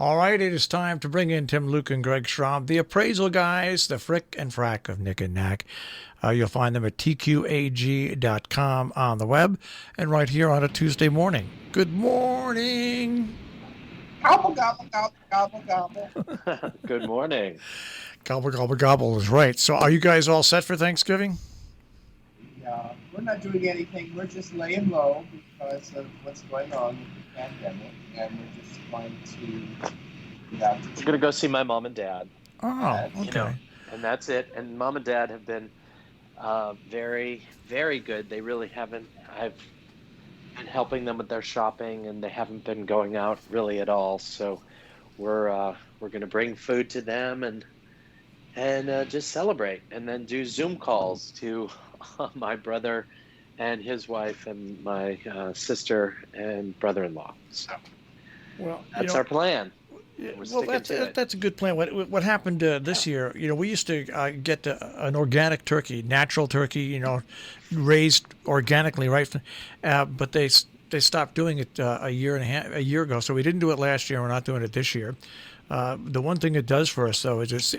All right, it is time to bring in Tim, Luke, and Greg Schraub, the appraisal guys, the frick and frack of Nick and Knack. You'll find them at tqag.com on the web and right here on a Tuesday morning. Good morning. Gobble, gobble, gobble, gobble, gobble. Good morning. Gobble, gobble, gobble is right. So are you guys all set for Thanksgiving? We're not doing anything. We're just laying low because of what's going on with the pandemic, and we're just going to get out to We're going to go see my mom and dad. Oh, okay. You know, and that's it. And mom and dad have been very, very good. They really haven't. I've been helping them with their shopping, and they haven't been going out really at all. So we're going to bring food to them and just celebrate, and then do Zoom calls to my brother and his wife and my sister and brother-in-law. So that's our plan. Well, that's a good plan. What happened this year? We used to get an organic turkey, natural turkey, raised organically, right? But they stopped doing it a year ago. So we didn't do it last year. We're not doing it this year. The one thing it does for us, though, is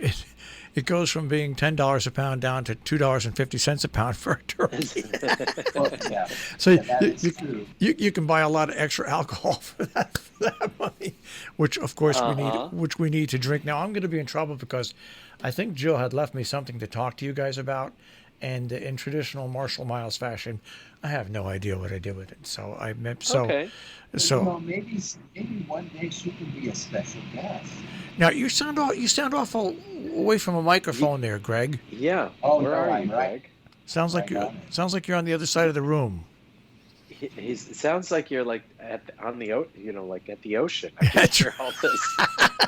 it goes from being $10 a pound down to $2.50 a pound for a turkey. So you can buy a lot of extra alcohol for that money, which of course we need to drink. Now I'm going to be in trouble because I think Jill had left me something to talk to you guys about, and in traditional Marshall Miles fashion, I have no idea what I did with it. So okay. So maybe one day she can be a special guest. Now you sound awful away from a microphone there, Greg. Yeah. Where are you, Greg? Sounds like you're on the other side of the room. It sounds like you're like on the like at the ocean. I can hear all this,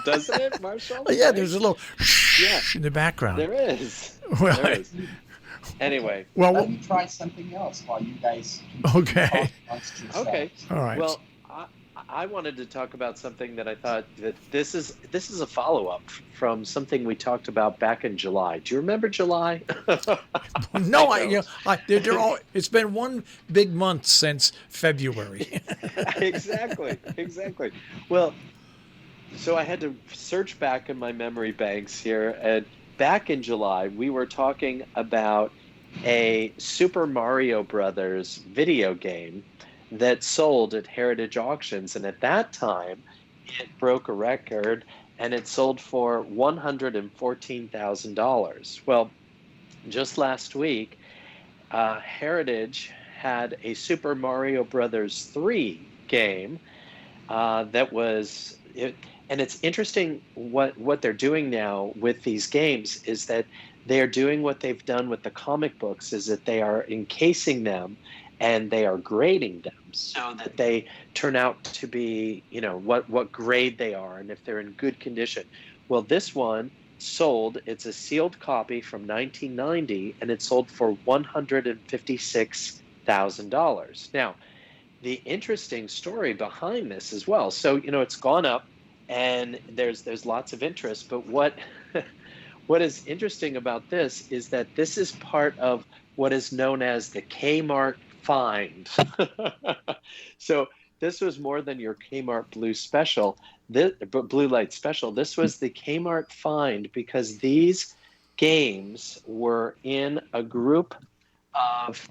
doesn't it, Marshall? Yeah, there's a little in the background. There is. Well, there is. Anyway. Well, let me try something else while you guys. Okay. Okay. All right. Well, I wanted to talk about something that I thought that this is a follow-up from something we talked about back in July. Do you remember July? No, it's been one big month since February. Exactly. Well, so I had to search back in my memory banks here, and back in July, we were talking about a Super Mario Brothers video game that sold at Heritage Auctions, and at that time it broke a record and it sold for $114,000. Well, just last week Heritage had a Super Mario Brothers 3 game that was it, and it's interesting what they're doing now with these games is that they're doing what they've done with the comic books, is that they are encasing them and they are grading them so that they turn out to be, what grade they are and if they're in good condition. Well, this one sold, it's a sealed copy from 1990, and it sold for $156,000. Now, the interesting story behind this as well, so, it's gone up and there's lots of interest, but what is interesting about this is that this is part of what is known as the Kmart find. So this was more than your Kmart Blue Special, Blue Light Special. This was the Kmart find because these games were in a group of,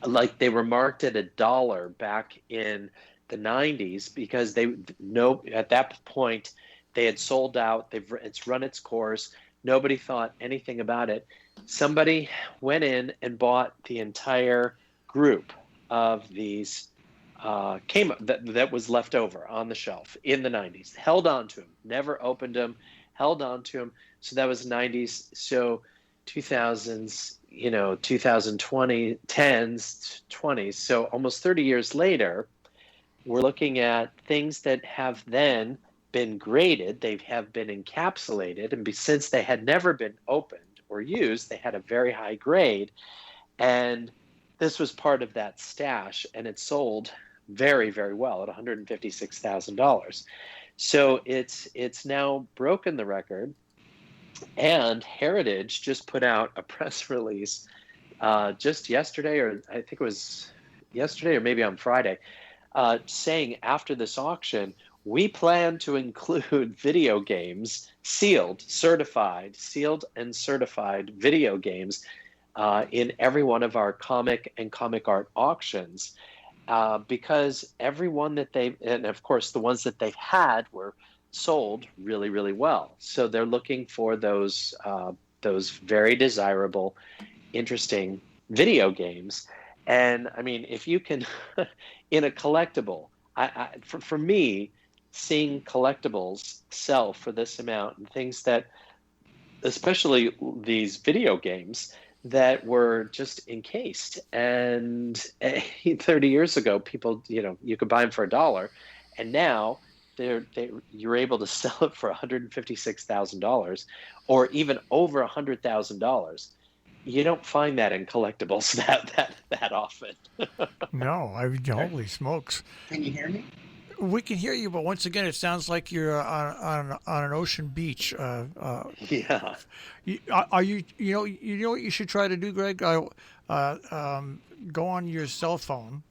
like, they were marked at $1 back in the 90s because at that point they had sold out. It's run its course. Nobody thought anything about it. Somebody went in and bought the entire group of these that was left over on the shelf in the 90s, held on to them, never opened them, held on to them. So that was 90s. So 2000s, 2020, 10s, 20s. So almost 30 years later, we're looking at things that have then been graded. They have been encapsulated, and since they had never been opened or used, they had a very high grade. And this was part of that stash, and it sold very, very well at $156,000. So it's now broken the record, and Heritage just put out a press release just yesterday, or I think it was yesterday or maybe on Friday, saying after this auction, we plan to include video games, sealed and certified video games in every one of our comic and comic art auctions, because every one that and of course the ones that they've had were sold really, really well. So they're looking for those very desirable, interesting video games. And I mean, if you can, in a collectible, for me, seeing collectibles sell for this amount and things that, especially these video games that were just encased, and 30 years ago, people, you could buy them for $1, and now you're able to sell it for $156,000 or even over $100,000. You don't find that in collectibles that often. No, holy smokes. Can you hear me? We can hear you, but once again, it sounds like you're on an ocean beach. Yeah. Are you? You know what you should try to do, Greg? Go on your cell phone,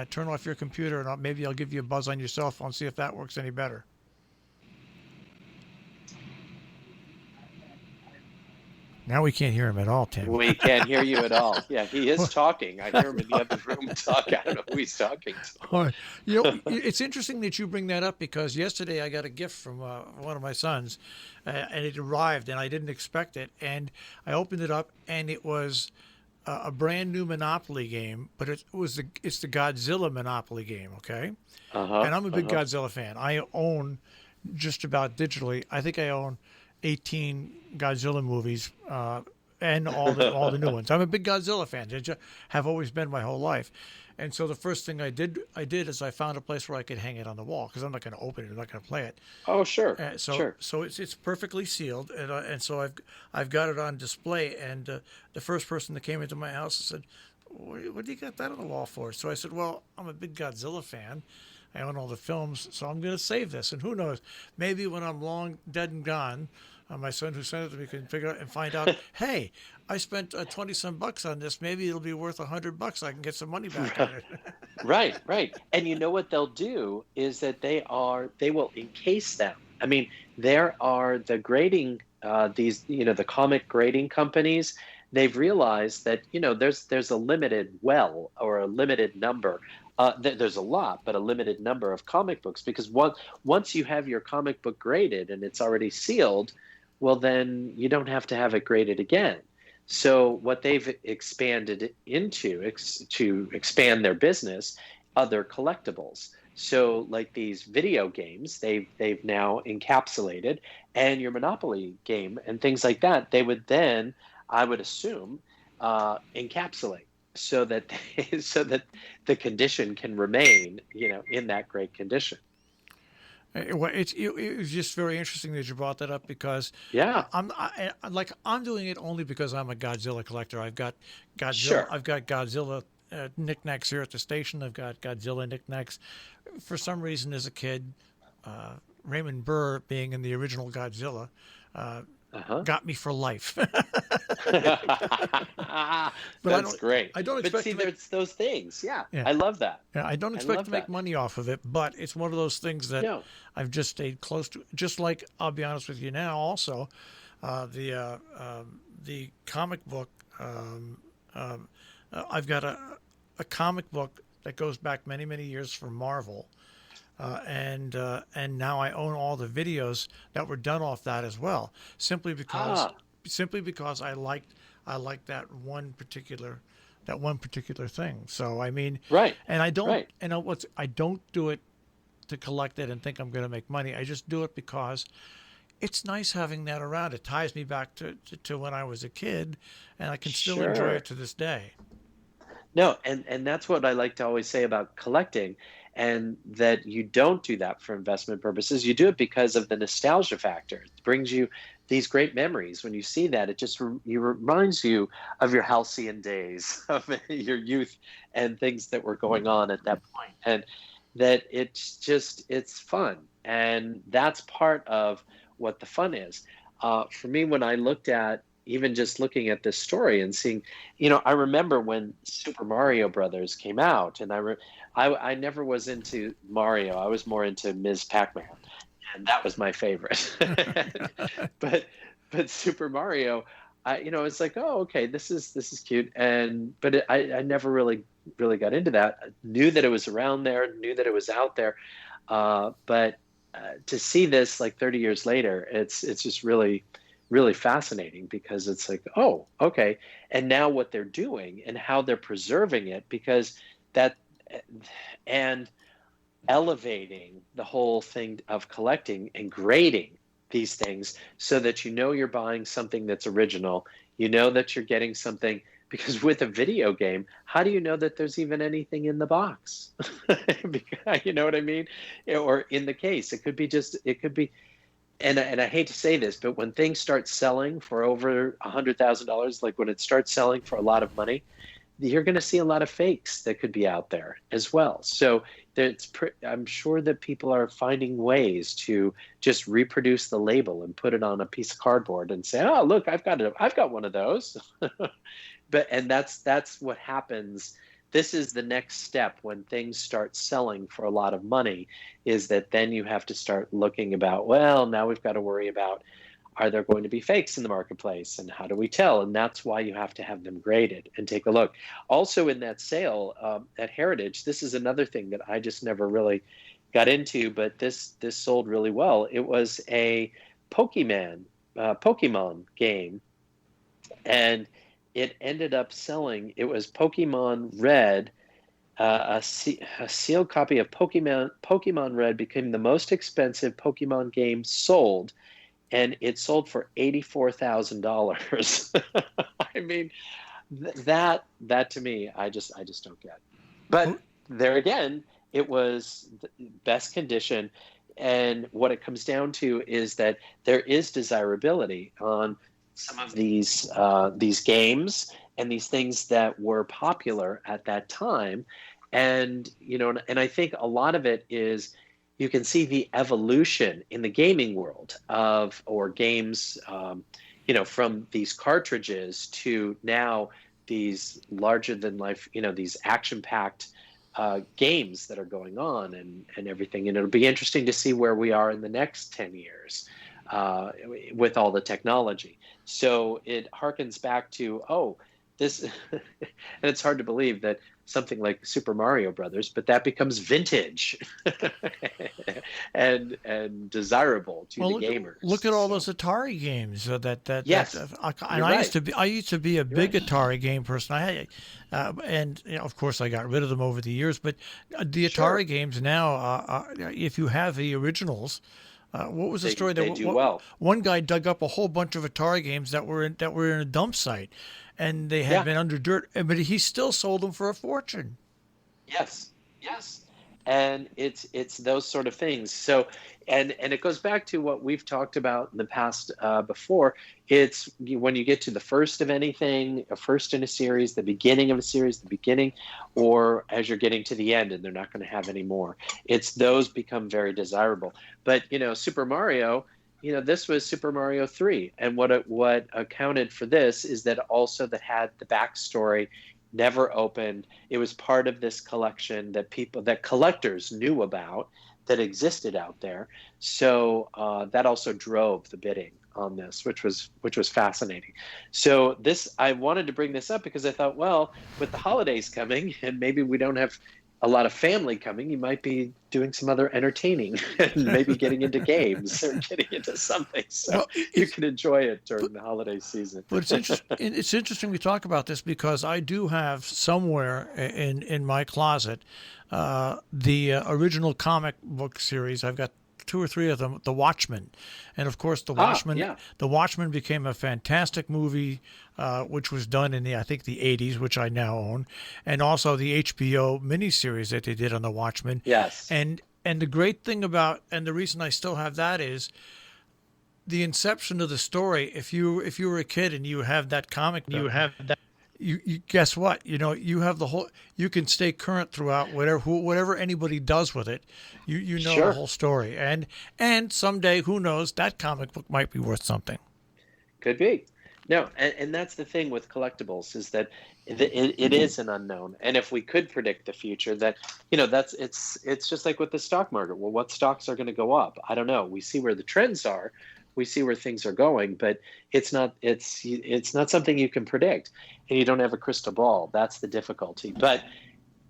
turn off your computer, and maybe I'll give you a buzz on your cell phone. See if that works any better. Now we can't hear him at all, Tim. We can't hear you at all. Yeah, he is talking. I hear him in the other room talk. I don't know who he's talking to. It's interesting that you bring that up, because yesterday I got a gift from one of my sons, and it arrived, and I didn't expect it. And I opened it up, and it was a brand new Monopoly game, but it's the Godzilla Monopoly game, okay? And I'm a big Godzilla fan. I own, just about digitally, I think I own 18 Godzilla movies, and all the new ones. I'm a big Godzilla fan. I have always been my whole life. And so the first thing I did is I found a place where I could hang it on the wall, because I'm not going to open it. I'm not going to play it. Oh, sure. So it's perfectly sealed, and so I've got it on display. And the first person that came into my house said, "What do you got that on the wall for?" So I said, "Well, I'm a big Godzilla fan. I own all the films, so I'm going to save this. And who knows, maybe when I'm long dead and gone, my son who sent it to me can figure out and find out, hey, I spent 20 some bucks on this. Maybe it'll be worth $100. I can get some money back on it." Right. And you know what they'll do is that they will encase them. I mean, there are the grading, the comic grading companies. They've realized that, there's a limited or a limited number. There's a lot, but a limited number of comic books, because once you have your comic book graded and it's already sealed, well, then you don't have to have it graded again. So what they've expanded into to expand their business, other collectibles. So like these video games, they've now encapsulated, and your Monopoly game and things like that, they would then, I would assume, encapsulate, so that the condition can remain, in that great condition. It was just very interesting that you brought that up, because I'm doing it only because I'm a Godzilla collector. I've got Godzilla. Sure. I've got Godzilla knickknacks here at the station. I've got Godzilla knickknacks. For some reason, as a kid, Raymond Burr, being in the original Godzilla, got me for life. That's great. I don't expect. But see, there's those things. Yeah, I love that. Yeah, I don't expect to make money off of it, but it's one of those things that I've just stayed close to. Just like, I'll be honest with you now, also, the comic book. I've got a comic book that goes back many, many years from Marvel. And now I own all the videos that were done off that as well, simply because I liked that one particular thing. So I mean, right. And I don't, I don't do it to collect it and think I'm going to make money. I just do it because it's nice having that around. It ties me back to when I was a kid, and I can still enjoy it to this day. No, and that's what I like to always say about collecting. And that you don't do that for investment purposes. You do it because of the nostalgia factor. It brings you these great memories. When you see that, it just reminds you of your halcyon days, of your youth, and things that were going on at that point. And that it's fun. And that's part of what the fun is. For me, when I looked at, even just looking at this story and seeing, I remember when Super Mario Brothers came out, and I never was into Mario. I was more into Ms. Pac-Man, and that was my favorite. but Super Mario, it's like, oh, okay, this is cute, but I never really got into that. I knew that it was around there, knew that it was out there, but to see this like 30 years later, it's just really, really fascinating, because it's like, oh, okay, and now what they're doing and how they're preserving it, because that and elevating the whole thing of collecting and grading these things so that you're buying something that's original, that you're getting something, because with a video game, how do you know that there's even anything in the box? You know what I mean? Or in the case, it could be, and I hate to say this, but when things start selling for over $100,000, like when it starts selling for a lot of money, you're going to see a lot of fakes that could be out there as well. So I'm sure that people are finding ways to just reproduce the label and put it on a piece of cardboard and say, "Oh, look, I've got one of those." And that's what happens. This is the next step when things start selling for a lot of money, is that then you have to start looking about, well, now we've got to worry about, are there going to be fakes in the marketplace, and how do we tell? And that's why you have to have them graded and take a look. Also, in that sale at Heritage, this is another thing that I just never really got into, but this sold really well. It was a Pokemon game, and it ended up selling. It was Pokemon Red. A sealed copy of Pokemon Red became the most expensive Pokemon game sold, and it sold for $84,000. I mean, that to me, I just don't get. But there again, it was the best condition, and what it comes down to is that there is desirability on some of these games and these things that were popular at that time, and and I think a lot of it is, you can see the evolution in the gaming world or games, from these cartridges to now these larger than life, these action-packed games that are going on and everything. And it'll be interesting to see where we are in the next 10 years with all the technology. So it harkens back to, this, and it's hard to believe that something like Super Mario Brothers, but that becomes vintage and desirable to the gamers. Look at all those Atari games. Yes, I used to be a big Atari game person. And of course I got rid of them over the years. But the Atari games now, if you have the originals. What was the story? They do well. One guy dug up a whole bunch of Atari games that were in a dump site, and they had been under dirt, but he still sold them for a fortune. Yes, and it's those sort of things. So, and it goes back to what we've talked about in the past before. It's when you get to the first of anything, a first in a series, the beginning of a series, or as you're getting to the end and they're not going to have any more. It's those become very desirable. But Super Mario, this was Super Mario 3, and what accounted for this is that also that had the backstory, never opened. It was part of this collection that collectors knew about, that existed out there. So that also drove the bidding on this, which was fascinating. So I wanted to bring this up because I thought, well, with the holidays coming, and maybe we don't have a lot of family coming, you might be doing some other entertaining and maybe getting into games or getting into something. So you can enjoy it during the holiday season. But it's interesting we talk about this, because I do have somewhere in my closet the original comic book series. I've got 2 or 3 of them, The Watchmen. And of course, The Watchmen became a fantastic movie, which was done in the 80s, which I now own, and also the HBO miniseries that they did on The Watchmen. Yes. And the great thing about, and the reason I still have that is the inception of the story. If you were a kid and you have that comic, you guess what? You have the whole. You can stay current throughout whatever anybody does with it. You know the whole story, and someday, who knows, that comic book might be worth something. Could be. No, and that's the thing with collectibles is that it is an unknown. And if we could predict the future, that it's just like with the stock market. Well, what stocks are going to go up? I don't know. We see where the trends are, we see where things are going, but it's not something you can predict, and you don't have a crystal ball. That's the difficulty. But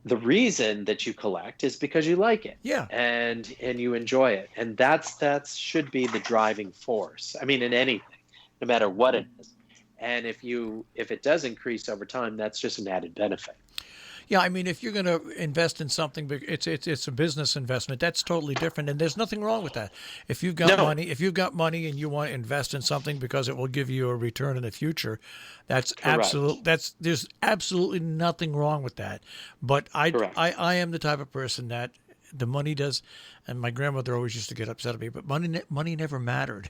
the reason that you collect is because you like it, Yeah. and you enjoy it, and that should be the driving force. I mean, in anything, no matter what it is. And if it does increase over time, that's just an added benefit. Yeah, I mean, if you're going to invest in something, it's a business investment. That's totally different, and there's nothing wrong with that. If you've got money and you want to invest in something because it will give you a return in the future, there's absolutely nothing wrong with that. But I am the type of person that the money does, and my grandmother always used to get upset at me, but money never mattered.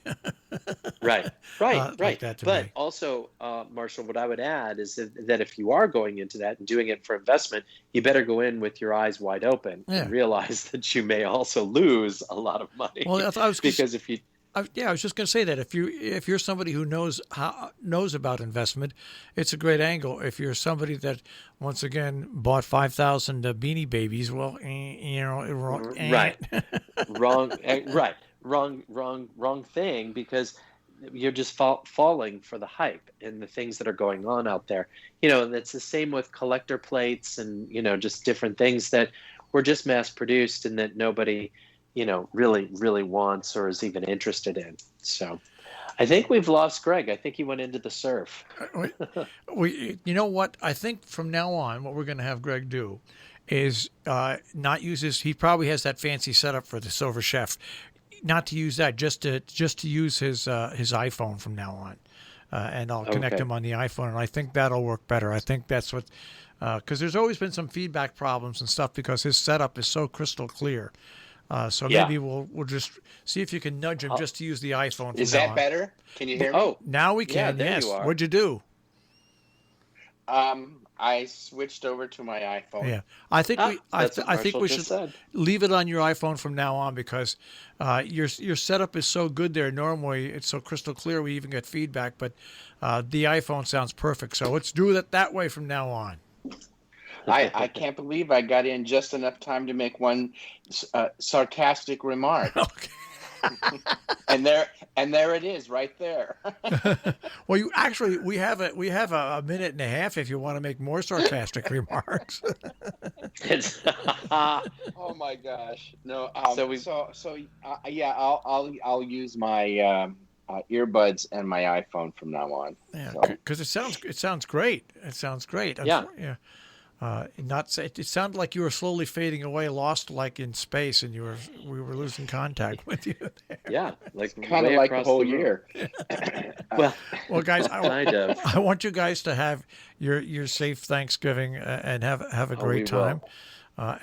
Right. Like that to but me. also, Marshall, what I would add is that if you are going into that and doing it for investment, you better go in with your eyes wide open and realize that you may also lose a lot of money. Well, because if you I was just going to say that if you're somebody who knows about investment, it's a great angle. If you're somebody that once again bought 5,000 Beanie Babies, well, wrong thing, because you're just falling for the hype and the things that are going on out there. And it's the same with collector plates and just different things that were just mass produced and that nobody really wants or is even interested in. So I think we've lost Greg. I think he went into the surf. You know what? I think from now on, what we're going to have Greg do is not use his. He probably has that fancy setup for the Silver Chef. Not to use that, just to use his iPhone from now on, and I'll connect him on the iPhone, and I think that'll work better. I think that's what, because there's always been some feedback problems and stuff because his setup is so crystal clear. Maybe we'll just see if you can nudge him just to use the iPhone. Is that better? Can you hear me? Oh, now we can. Yeah, yes. You are. What'd you do? I switched over to my iPhone. Yeah, I think we should said. leave it on your iPhone from now on because your setup is so good there. Normally, it's so crystal clear. We even get feedback, but the iPhone sounds perfect. So let's do it that way from now on. I can't believe I got in just enough time to make one sarcastic remark. Okay. and there it is, right there. Well, we have a minute and a half if you want to make more sarcastic remarks. Oh my gosh, no. I'll use my earbuds and my iPhone from now on. Yeah, because it sounds great. It sounds great. Yeah. It sounded like you were slowly fading away, lost like in space, and we were losing contact with you there. Yeah, like kind of like the whole year. Well, guys, kind of. I want you guys to have your safe Thanksgiving and have a great time. I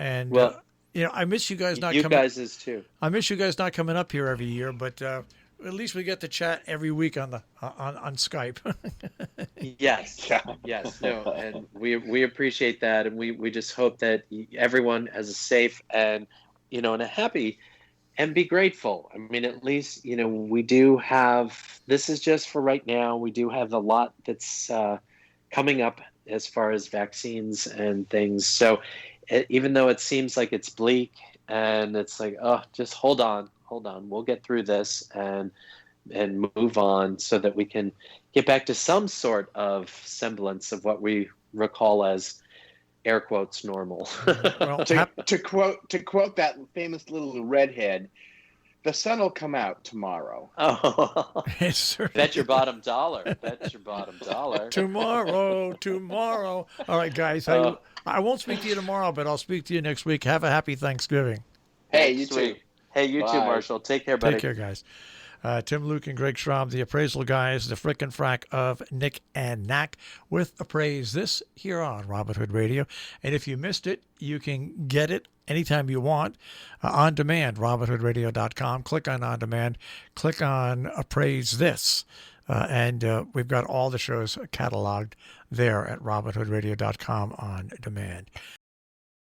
miss you guys not coming. You guys is too. I miss you guys not coming up here every year, but at least we get to chat every week on Skype. Yes. No, and we appreciate that, and we just hope that everyone has a safe and and a happy, and be grateful. I mean, at least we do have. This is just for right now. We do have a lot that's coming up as far as vaccines and things. So even though it seems like it's bleak and it's like, oh, just hold on, we'll get through this and move on so that we can get back to some sort of semblance of what we recall as air quotes normal. Well, to quote that famous little redhead, the sun will come out tomorrow. Oh, Sure. Bet your bottom dollar. Tomorrow. All right, guys. I won't speak to you tomorrow, but I'll speak to you next week. Have a happy Thanksgiving. Hey, you too. Hey, you too, Marshall. Take care, buddy. Take care, guys. Tim Luke and Greg Schraub, the appraisal guys, the frick and frack of Nick and Knack with Appraise, this here on Robin Hood Radio. And if you missed it, you can get it anytime you want on demand, robinhoodradio.com. Click on demand, click on Appraise This. And we've got all the shows cataloged there at robinhoodradio.com on demand.